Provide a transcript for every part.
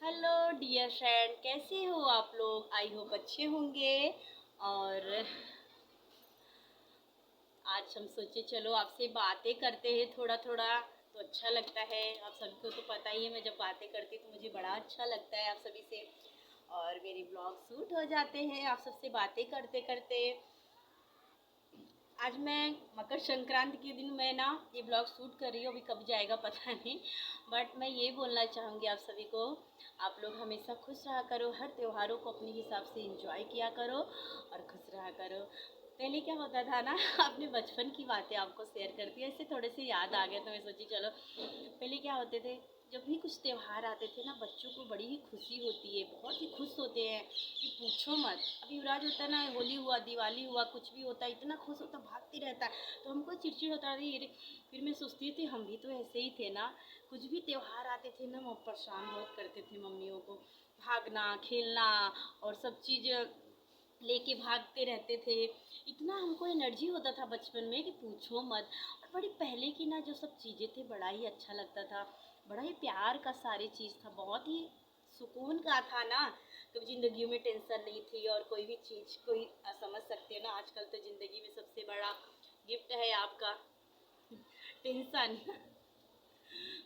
Hello dear friend, कैसे हो आप लोग? आई होप अच्छे होंगे। और आज हम सोचे चलो आपसे बातें करते हैं थोड़ा थोड़ा, तो अच्छा लगता है। आप सभी को तो पता ही है, मैं जब बातें करती हूँ तो मुझे बड़ा अच्छा लगता है आप सभी से। और मेरे ब्लॉग शूट हो जाते हैं आप सबसे बातें करते करते। आज मैं मकर संक्रांति के दिन मैं ना ये ब्लॉग शूट कर रही हूँ, अभी कब जाएगा पता नहीं। बट मैं ये बोलना चाहूँगी आप सभी को, आप लोग हमेशा खुश रहा करो, हर त्योहारों को अपने हिसाब से एंजॉय किया करो और खुश रहा करो। पहले क्या होता था ना अपने बचपन की बातें आपको शेयर करती है, ऐसे थोड़े से याद आ गए तो मैं सोची चलो। पहले क्या होते थे, जब भी कुछ त्यौहार आते थे ना, बच्चों को बड़ी ही खुशी होती है, बहुत ही खुश होते हैं कि पूछो मत। अभी युवराज होता है ना, होली हुआ, दिवाली हुआ, कुछ भी होता है, इतना खुश होता, भागते रहता है। तो हमको चिड़चिड़ होता है, अरे फिर मैं सोचती थी हम भी तो ऐसे ही थे ना। कुछ भी त्यौहार आते थे ना, वो परेशान बहुत करते थे मम्मियों को, भागना खेलना और सब चीज़ लेके भागते रहते थे। इतना हमको एनर्जी होता था बचपन में कि पूछो मत। और बड़ी पहले की ना जो सब चीज़ें थे, बड़ा ही अच्छा लगता था, बड़ा ही प्यार का सारी चीज़ था, बहुत ही सुकून का था ना। कभी ज़िंदगी में टेंशन नहीं थी और कोई भी चीज़ कोई समझ सकते हो ना, आजकल तो ज़िंदगी में सबसे बड़ा गिफ्ट है आपका टेंशन।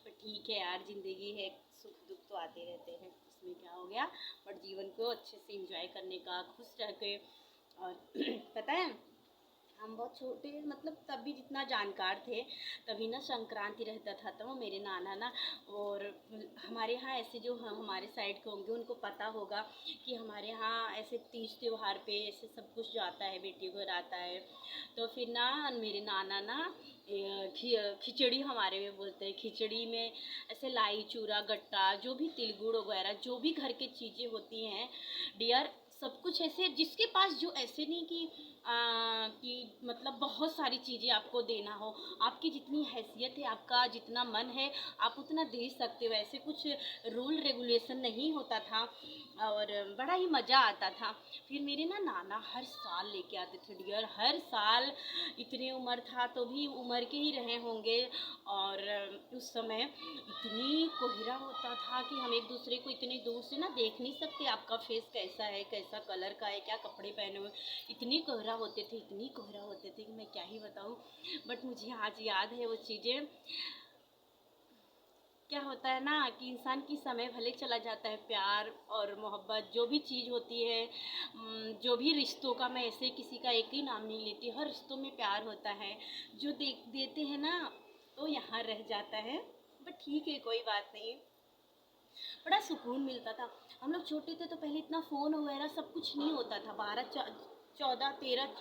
पर ठीक है यार, ज़िंदगी है, सुख दुख तो आते रहते हैं, इसमें क्या हो गया। बट जीवन को अच्छे से एंजॉय करने का, खुश रह के। और पता है, हम बहुत छोटे, मतलब तब भी जितना जानकार थे, तभी ना संक्रांति रहता था तो मेरे नाना ना, और हमारे यहाँ ऐसे जो हमारे साइड के होंगे उनको पता होगा कि हमारे यहाँ ऐसे तीज त्योहार पे ऐसे सब कुछ जाता है, बेटियों को आता है। तो फिर ना मेरे नाना ना खिचड़ी हमारे में बोलते हैं, खिचड़ी में ऐसे लाई चूरा गट्टा जो भी तिल गुड़ वगैरह जो भी घर की चीज़ें होती हैं डियर, सब कुछ ऐसे जिसके पास, जो ऐसे नहीं कि मतलब बहुत सारी चीज़ें आपको देना हो, आपकी जितनी हैसियत है, आपका जितना मन है आप उतना दे सकते हो, ऐसे कुछ रूल रेगुलेशन नहीं होता था। और बड़ा ही मज़ा आता था। फिर मेरे ना नाना हर साल लेके आते थे डियर, हर साल। इतनी उम्र था तो भी उम्र के ही रहे होंगे। और उस समय इतनी कोहरा होता था कि हम एक दूसरे को इतनी दूर से ना देख नहीं सकते, आपका फेस कैसा है, कैसा कलर का है, क्या कपड़े पहने हुए। इतनी कोहरा होते थे, इतनी कोहरा होते थे कि मैं क्या ही बताऊँ। बट मुझे आज याद है वो चीज़ें। क्या होता है ना कि इंसान की समय भले चला जाता है, प्यार और मोहब्बत जो भी चीज़ होती है, जो भी रिश्तों का, मैं ऐसे किसी का एक ही नाम नहीं लेती, हर रिश्तों में प्यार होता है। जो देते हैं ना तो यहाँ रह जाता है। बट ठीक है, कोई बात नहीं, बड़ा सुकून मिलता था। हम लोग छोटे थे तो पहले इतना फ़ोन वगैरह सब कुछ नहीं होता था, 12 14 13,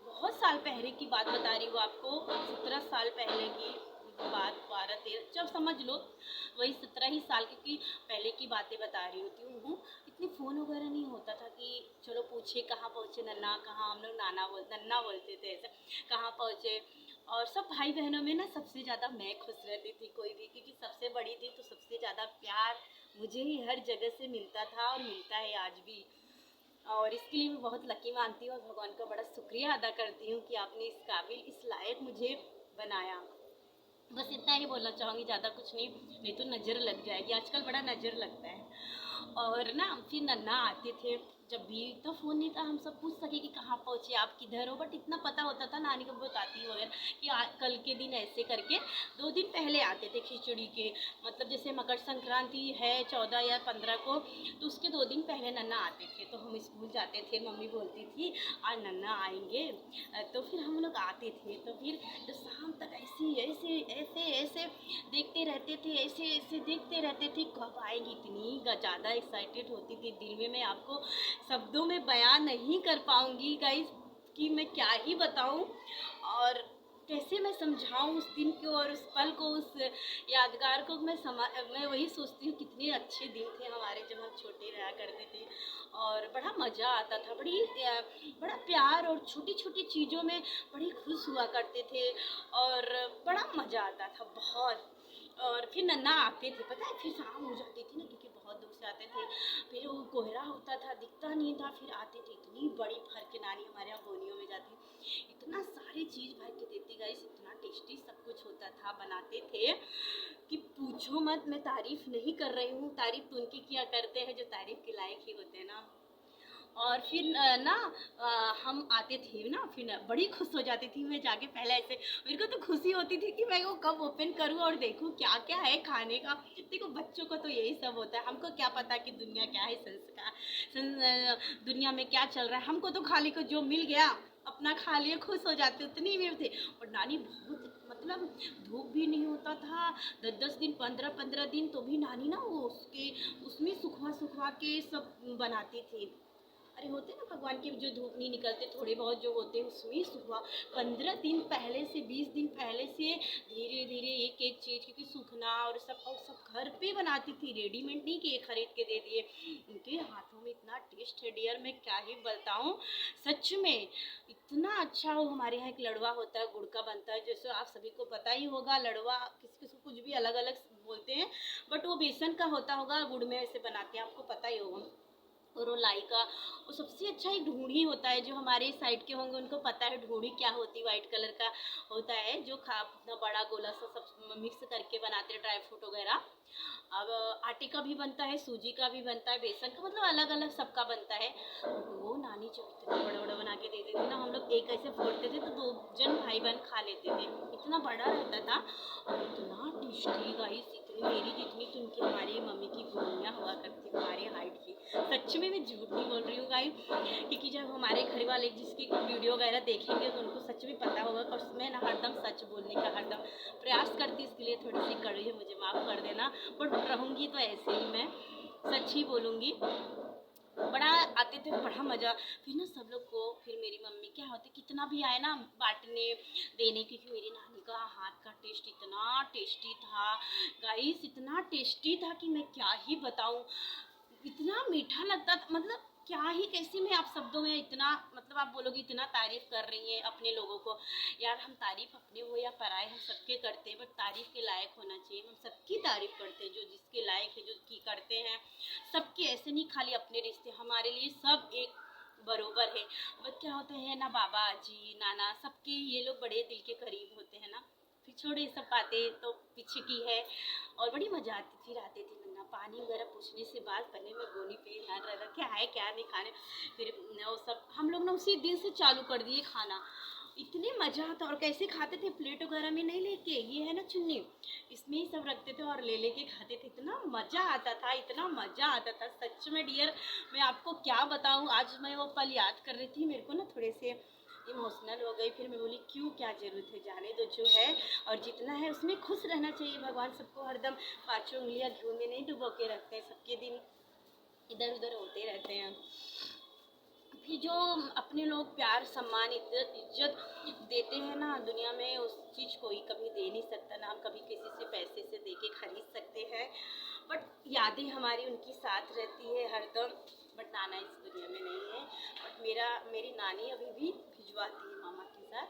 बहुत साल पहले की बात बता रही हूँ आपको, 17 साल पहले की बात, 12 13 जब समझ लो, वही 17 ही साल, क्योंकि पहले की बातें बता रही होती हूँ। इतनी फ़ोन वगैरह नहीं होता था कि चलो पूछे कहाँ पहुँचे नन्ना, कहाँ, हम लोग नन्ना बोलते थे ऐसे, कहाँ पहुँचे। और सब भाई बहनों में ना सबसे ज़्यादा मैं खुश रहती थी, कोई भी, क्योंकि सबसे बड़ी थी तो सबसे ज़्यादा प्यार मुझे ही हर जगह से मिलता था और मिलता है आज भी। और इसके लिए मैं बहुत लकी मानती हूँ और भगवान का बड़ा शुक्रिया अदा करती हूँ कि आपने इस काबिल, इस लायक मुझे बनाया। बस इतना ही बोलना चाहूँगी, ज़्यादा कुछ नहीं, नहीं तो नज़र लग जाएगी, आजकल बड़ा नज़र लगता है। और ना फिर नन्ना आते थे, जब भी तो फ़ोन नहीं था हम सब पूछ सके कि कहाँ पहुँचे, आप किधर हो। बट इतना पता होता था, नानी को बताती वगैरह कि कल के दिन ऐसे करके 2 दिन पहले आते थे खिचड़ी के। मतलब जैसे मकर संक्रांति है 14 या 15 को, तो उसके 2 दिन पहले नन्ना आते थे। तो हम स्कूल जाते थे, मम्मी बोलती थी आज नन्ना आएंगे। तो फिर हम लोग आते थे, तो फिर तो शाम तक ऐसे ऐसे ऐसे ऐसे देखते रहते थे, ऐसे ऐसे देखते रहते थे, कब आएगी। इतनी ज़्यादा एक्साइटेड होती थी दिल में, मैं आपको शब्दों में बयान नहीं कर पाऊँगी गाइस कि मैं क्या ही बताऊँ और कैसे मैं समझाऊँ उस दिन को और उस पल को, उस यादगार को। मैं वही सोचती हूँ कितने अच्छे दिन थे हमारे जब हम छोटे रहा करते थे। और बड़ा मज़ा आता था, बड़ा प्यार, और छोटी छोटी चीज़ों में बड़ी खुश हुआ करते थे और बड़ा मज़ा आता था बहुत। और फिर नन्ना आते थे, पता है, फिर शाम हो जाती थी ना, क्योंकि बहुत बहुत दूर से आते थे। फिर वो कोहरा होता था, दिखता नहीं था, फिर आते थे, इतनी बड़ी भर के नानी हमारे यहाँ बोनियों में जाती, इतना सारी चीज़ भर के देती गाइस, इतना टेस्टी सब कुछ होता था, बनाते थे कि पूछो मत। मैं तारीफ़ नहीं कर रही हूँ, तारीफ़ तो उनकी किया करते हैं जो तारीफ़ के लायक ही होते हैं ना। और फिर हम आते थे ना, फिर बड़ी खुश हो जाती थी मैं जाके, पहले ऐसे मेरे को तो खुशी होती थी कि मैं वो कब ओपन करूँ और देखूँ क्या क्या है खाने का। देखो बच्चों को तो यही सब होता है, हमको क्या पता कि दुनिया क्या है, दुनिया में क्या चल रहा है। हमको तो खाली को जो मिल गया अपना खा लिए, खुश हो जाते, उतनी में थे। और नानी बहुत मतलब धूप भी नहीं होता था, 10-10 दिन 15-15 दिन तो भी नानी ना वो उसके उसमें सुखवा के सब बनाती थी। अरे होते ना भगवान के जो धूप नहीं निकलते, थोड़े बहुत जो होते हैं उसमें सुबह 15 दिन पहले से 20 दिन पहले से धीरे धीरे एक एक चीज़, क्योंकि सूखना और सब घर पे बनाती थी, रेडीमेड नहीं कि ये खरीद के दे दिए। उनके हाथों में इतना टेस्ट है डियर, मैं क्या ही बताऊँ, सच में इतना अच्छा। वो हमारे यहाँ एक लड़वा होता है, गुड़ का बनता है, जैसे आप सभी को पता ही होगा। लड़वा किसी किसी को कुछ भी अलग अलग बोलते हैं, बट वो बेसन का होता होगा, गुड़ में ऐसे बनाते हैं, आपको पता ही होगा। और वो लाई का, और सबसे अच्छा एक ढूंढी होता है, जो हमारे साइड के होंगे उनको पता है ढूंढी क्या होती है, वाइट कलर का होता है, जो खा अपना बड़ा गोला सा सब मिक्स करके बनाते हैं, ड्राई फ्रूट वगैरह। अब आटे का भी बनता है, सूजी का भी बनता है, बेसन का, मतलब अलग अलग सबका बनता है। वो नानी जब इतना बड़ा बड़ा बना के देती थी ना, हम लोग एक ऐसे फोड़ते थे तो 2 जन भाई बहन खा लेते थे, इतना बड़ा रहता था और इतना टेस्टी गाइस, इतनी मेरी जितनी तो उनकी हमारी मम्मी की गोलियाँ हुआ करती हमारे हाइट की। सच में मैं झूठ नहीं बोल रही हूँ गाइस, क्योंकि जब हमारे घर वाले जिसकी वीडियो वगैरह देखेंगे तो उनको सच में पता होगा। और मैं ना हरदम सच बोलने का हरदम प्रयास करती, इसके लिए थोड़ी सी कड़वी है, मुझे माफ़ कर देना, बट रहूँगी तो ऐसे ही मैं सच ही बोलूँगी। बड़ा आते थे, बड़ा मज़ा। फिर ना सब लोग को, फिर मेरी मम्मी क्या होती कितना भी आए ना बांटने देने, क्योंकि मेरी नानी का हाथ का टेस्ट इतना टेस्टी था गाइस, इतना टेस्टी था कि मैं क्या ही बताऊं, इतना मीठा लगता था, मतलब क्या ही, कैसे मैं आप शब्दों में इतना, मतलब आप बोलोगे इतना तारीफ कर रही हैं अपने लोगों को। यार हम तारीफ अपने हो या पराए हम सबके करते हैं, बट तारीफ के लायक होना चाहिए, हम सबकी तारीफ करते हैं, जो जिसके लायक है जो की करते हैं सबकी, ऐसे नहीं खाली अपने रिश्ते, हमारे लिए सब एक बरोबर है। बट क्या होता है ना, बाबा जी नाना सबके ये लोग बड़े दिल के करीब होते हैं ना। फिर छोड़ो ये सब बातें तो पीछे की है। और बड़ी मजा आती थी, आते थे नन्ना पानी वगैरह पूछने से बात करने में, गोनी पे ध्यान रहता क्या है क्या नहीं खाने। फिर वो सब हम लोग ना उसी दिन से चालू कर दिए खाना, इतने मजा आता। और कैसे खाते थे, प्लेट वगैरह में नहीं लेके, ये है ना चुन्नी, इसमें ही सब रखते थे और ले लेके खाते थे, इतना मजा आता था, इतना मजा आता था सच में डियर, मैं आपको क्या बताऊं। आज मैं वो पल याद कर रही थी, मेरे को ना थोड़े से इमोशनल हो गई, फिर मैं बोली क्यों, क्या जरूरत है, जाने दो जो है, और जितना है उसमें खुश रहना चाहिए। भगवान सबको हरदम पांचों उंगलियां घी में नहीं डुबो के रखते हैं, सबके दिन इधर उधर होते रहते हैं। फिर जो अपने लोग प्यार सम्मान इज्जत देते हैं ना दुनिया में, उस चीज़ कोई कभी दे नहीं सकता ना, हम कभी किसी से पैसे से दे के खरीद सकते हैं, बट यादें हमारी उनकी साथ रहती है हरदम। बट नाना इस दुनिया में नहीं है, बट मेरी नानी अभी भी भिजवाती है मामा के साथ।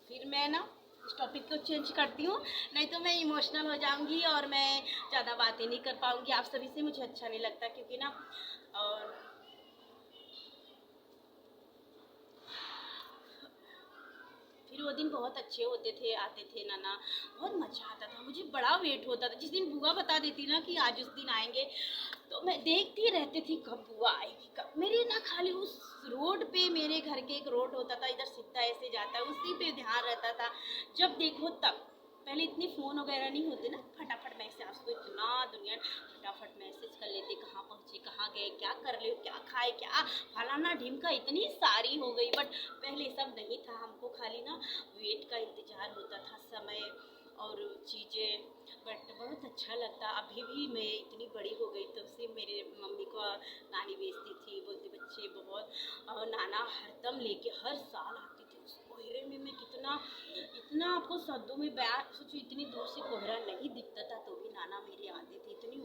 फिर मैं ना इस टॉपिक को चेंज करती हूँ, नहीं तो मैं इमोशनल हो जाऊँगी और मैं ज़्यादा बातें नहीं कर पाऊँगी आप सभी से, मुझे अच्छा नहीं लगता, क्योंकि ना और फिर वो दिन बहुत अच्छे होते थे, आते थे नाना, बहुत मज़ा आता था, मुझे बड़ा वेट होता था जिस दिन बुआ बता देती ना कि आज उस दिन आएंगे, तो मैं देखती रहती थी कब बुआ आएगी कब। मेरे ना खाली उस रोड पे, मेरे घर के एक रोड होता था इधर सीधा ऐसे जाता है, उसी पे ध्यान रहता था, जब देखो तब। पहले इतने फ़ोन वगैरह नहीं होते ना, फटाफट मैसेज, आज तो इतना दुनिया फटाफट मैसेज कर लेते, कहाँ पहुँचे, कहाँ गए, क्या कर रहे हो, क्या खाए, क्या फलाना ढिमका, इतनी सारी हो गई। बट पहले सब नहीं था, हमको खाली ना वेट का इंतज़ार होता था, समय और चीज़ें, बट बहुत अच्छा लगता। अभी भी मैं इतनी बड़ी हो गई तब से मेरे मम्मी को नानी बेचती थी, बोलती बच्चे बहुत, और नाना हरदम लेके हर साल आती थी उस कोहरे में। मैं कितना इतना आपको शब्दों में बयां सोचो, इतनी दूर से कोहरा नहीं दिखता था तो भी नाना मेरे आते थे, इतनी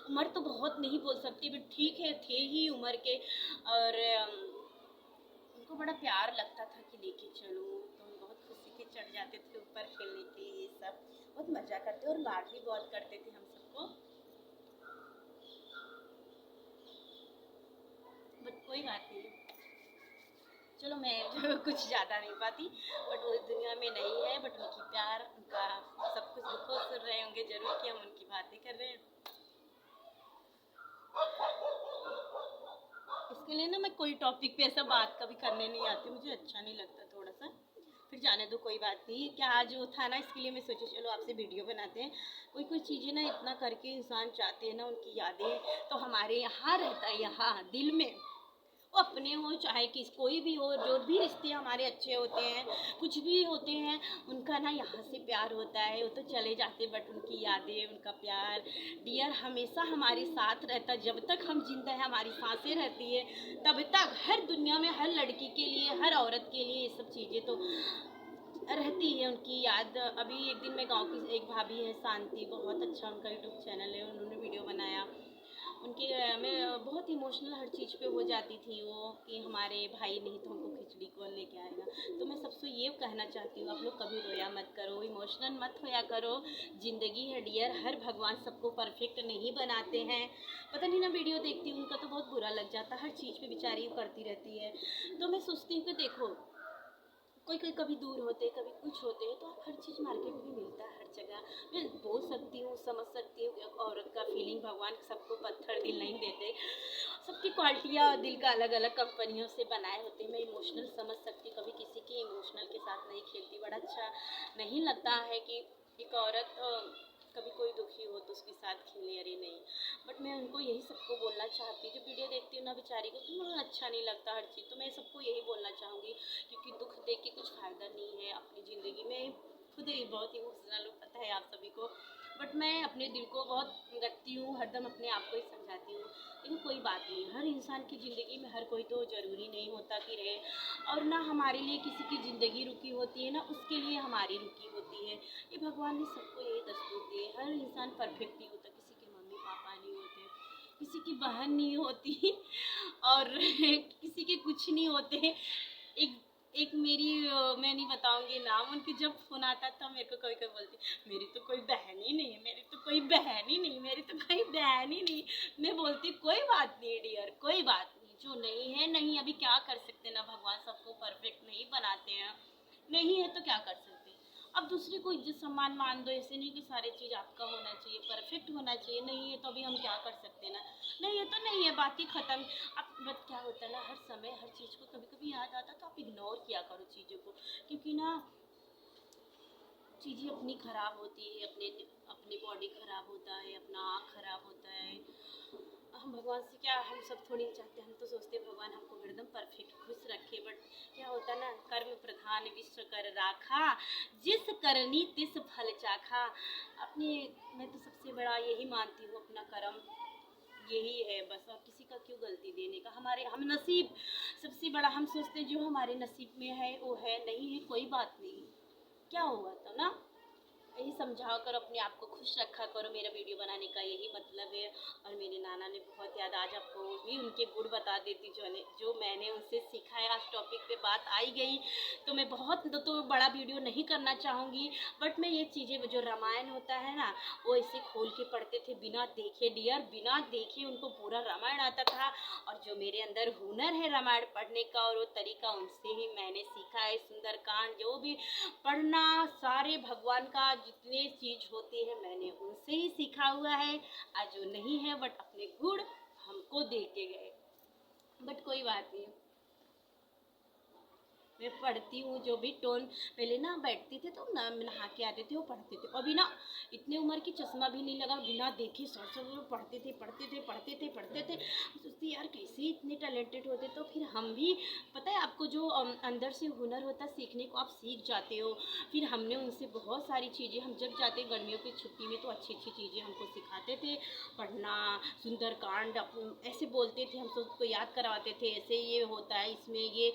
उम्र तो बहुत नहीं बोल सकती, बट ठीक है थे ही उम्र के। और उनको बड़ा प्यार लगता था कि लेके चलो, तो हम बहुत खुशी के चढ़ जाते थे ऊपर खेलने के, ये सब बहुत मज़ा करते और लाड भी बहुत करते थे हम सबको। कोई बात नहीं। चलो मैं कुछ ज़्यादा नहीं पाती, बट वो दुनिया में नहीं है, बट उनकी प्यार, उनका सब कुछ दुखों सुन रहे होंगे जरूर कि हम उनकी बातें कर रहे हैं। इसके लिए ना मैं कोई टॉपिक पे ऐसा बात कभी करने नहीं आती, मुझे अच्छा नहीं लगता थोड़ा सा। फिर जाने दो, कोई बात नहीं। क्या आज वो था ना, इसके लिए मैं सोची चलो आपसे वीडियो बनाते हैं। कोई कोई चीज़ें ना इतना करके इंसान चाहते हैं ना, उनकी यादें तो हमारे यहाँ रहता है, यहाँ दिल में। वो अपने हो चाहे किस कोई भी हो, जो भी रिश्ते हमारे अच्छे होते हैं, कुछ भी होते हैं, उनका ना यहाँ से प्यार होता है। वो तो चले जाते, बट उनकी यादें, उनका प्यार डियर हमेशा हमारे साथ रहता। जब तक हम जिंदा है, हमारी सांसें रहती है, तब तक हर दुनिया में हर लड़की के लिए, हर औरत के लिए ये सब चीज़ें तो रहती है, उनकी याद। अभी एक दिन मैं गांव की एक भाभी है शांति, बहुत अच्छा उनका यूट्यूब चैनल है, उन्होंने वीडियो बनाया। उनके मैं बहुत इमोशनल हर चीज़ पे हो जाती थी वो, कि हमारे भाई नहीं तो हमको खिचड़ी कौन लेके आएगा। तो मैं सबसे ये कहना चाहती हूँ, आप लोग कभी रोया मत करो, इमोशनल मत होया करो। ज़िंदगी है डियर, हर भगवान सबको परफेक्ट नहीं बनाते हैं। पता नहीं ना, वीडियो देखती हूँ उनका तो बहुत बुरा लग जाता, हर चीज़ पे बेचारी करती रहती है। तो मैं सोचती हूँ कि देखो, कोई कोई कभी दूर होते, कभी कुछ होते हैं, तो आप हर चीज़ मार्केट में मिलता है हर जगह। मैं बोल सकती हूँ, समझ सकती हूँ कि औरत का फीलिंग, भगवान सबको पत्थर दिल नहीं देते, सबकी क्वालिटियाँ दिल का अलग अलग कंपनियों से बनाए होते हैं। मैं इमोशनल समझ सकती, कभी किसी के इमोशनल के साथ नहीं खेलती। बड़ा अच्छा नहीं लगता है कि एक औरत कभी कोई दुखी हो तो उसके साथ खेले, अरे नहीं। बट मैं उनको यही सबको बोलना चाहती हूँ, जो वीडियो देखती हूँ ना बेचारी को, तो मुझे अच्छा नहीं लगता हर चीज़। तो मैं सबको यही बोलना चाहूँगी, क्योंकि दुख देख के कुछ फ़ायदा नहीं है अपनी ज़िंदगी में। खुद ही बहुत इमोशनल हूँ, पता है आप सभी को, बट मैं अपने दिल को बहुत रखती हूँ, हरदम अपने आप को ही समझाती हूँ। लेकिन कोई बात नहीं, हर इंसान की ज़िंदगी में हर कोई तो ज़रूरी नहीं होता कि रहे, और ना हमारे लिए किसी की ज़िंदगी रुकी होती है, ना उसके लिए हमारी रुकी होती है। ये भगवान ने सबको यही दस्तूर दी है। हर इंसान परफेक्ट नहीं होता, किसी के मम्मी पापा नहीं होते, किसी की बहन नहीं होती और किसी के कुछ नहीं होते। एक एक मेरी मैं नहीं बताऊंगी नाम, उनके जब फ़ोन आता था मेरे को कभी कभी बोलती, मेरी तो कोई बहन ही नहीं है, मेरी तो कोई बहन ही नहीं, मेरी तो कोई बहन ही नहीं। मैं बोलती कोई बात नहीं डियर, कोई बात नहीं, जो नहीं है नहीं, अभी क्या कर सकते ना, भगवान सबको परफेक्ट नहीं बनाते हैं, नहीं है तो क्या कर सकते हैं। अब दूसरे को इज्जत सम्मान मान दो, ऐसे नहीं कि सारी चीज़ आपका होना चाहिए, परफेक्ट होना चाहिए। नहीं है तो अभी हम क्या कर सकते हैं ना, नहीं है तो नहीं है, बात ही ख़त्म। अब बट क्या होता है ना, हर समय हर चीज़ को कभी कभी याद आता तो आप इग्नोर किया करो चीज़ों को, क्योंकि ना चीज़ें अपनी ख़राब होती है, अपने अपनी बॉडी ख़राब होता है, अपना आँख ख़राब होता है। हम भगवान से क्या, हम सब थोड़ी चाहते हैं, हम तो सोचते हैं भगवान हमको एकदम परफेक्ट खुश रखे। बट क्या होता है ना, कर्म प्रधान विश्व कर राखा, जिस करनी तिस फल चाखा। अपने मैं तो सबसे बड़ा यही मानती हूँ, अपना कर्म यही है बस, और किसी का क्यों गलती देने का। हमारे हम नसीब सबसे बड़ा, हम सोचते हैं जो हमारे नसीब में है वो है, नहीं है कोई बात नहीं, क्या हुआ तो ना। यही समझाओ करो, अपने आप को खुश रखा करो। मेरा वीडियो बनाने का यही मतलब है। और मेरे नाना ने बहुत याद, आज आपको भी उनके गुण बता देती जो मैंने उनसे सीखा है। आज टॉपिक पे बात आई गई तो मैं बहुत तो बड़ा वीडियो नहीं करना चाहूँगी, बट मैं ये चीज़ें, जो रामायण होता है ना, वो ऐसे खोल के पढ़ते थे बिना देखे डियर, बिना देखे उनको पूरा रामायण आता था। और जो मेरे अंदर हुनर है रामायण पढ़ने का और वो तरीका, उनसे ही मैंने सीखा है। सुंदरकांड जो भी पढ़ना, सारे भगवान का जितने चीज होती है मैंने उनसे ही सीखा हुआ है। आज जो नहीं है बट अपने गुण हमको दे के गए, बट कोई बात नहीं। मैं पढ़ती हूँ जो भी टोन, पहले ना बैठते थे तो ना नहा के आते थे वो पढ़ते थे, अभी ना इतने उम्र की चश्मा भी नहीं लगा, बिना देखे सर सर वो पढ़ते थे पढ़ते थे पढ़ते थे पढ़ते थे। सोचती यार कैसे इतने टैलेंटेड होते। तो फिर हम भी, पता है आपको, जो अंदर से हुनर होता है सीखने को, आप सीख जाते हो। फिर हमने उनसे बहुत सारी चीज़ें, हम जब जाते गर्मियों की छुट्टी में तो अच्छी अच्छी चीज़ें हमको सिखाते थे, पढ़ना, सुंदरकांड ऐसे बोलते थे, हम सबको याद करवाते थे, ऐसे ये होता है, इसमें ये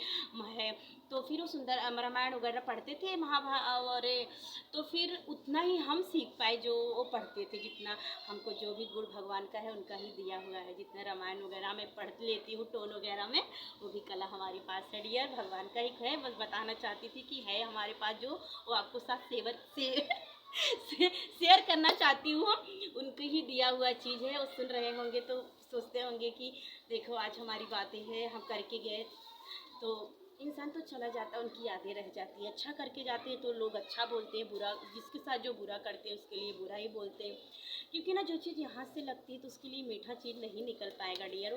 है। तो फिर वो सुंदर रामायण वगैरह पढ़ते थे, और तो फिर उतना ही हम सीख पाए जो वो पढ़ते थे। जितना हमको जो भी गुण भगवान का है उनका ही दिया हुआ है। जितना रामायण वगैरह मैं पढ़ लेती हूँ टोन वगैरह में, वो भी कला हमारे पास है डियर, भगवान का ही है। बस बताना चाहती थी कि है हमारे पास, जो वो आपको साथ सेवर से शेयर करना चाहती हूँ। उनको ही दिया हुआ चीज़ है, वो सुन रहे होंगे तो सोचते होंगे कि देखो आज हमारी बातें हैं, हम करके गए। तो इंसान तो चला जाता है, उनकी यादें रह जाती है। अच्छा करके जाते हैं तो लोग अच्छा बोलते हैं, बुरा जिसके साथ जो बुरा करते हैं उसके लिए बुरा ही बोलते हैं। क्योंकि ना जो चीज़ यहाँ से लगती है तो उसके लिए मीठा चीज़ नहीं निकल पाएगा डियर।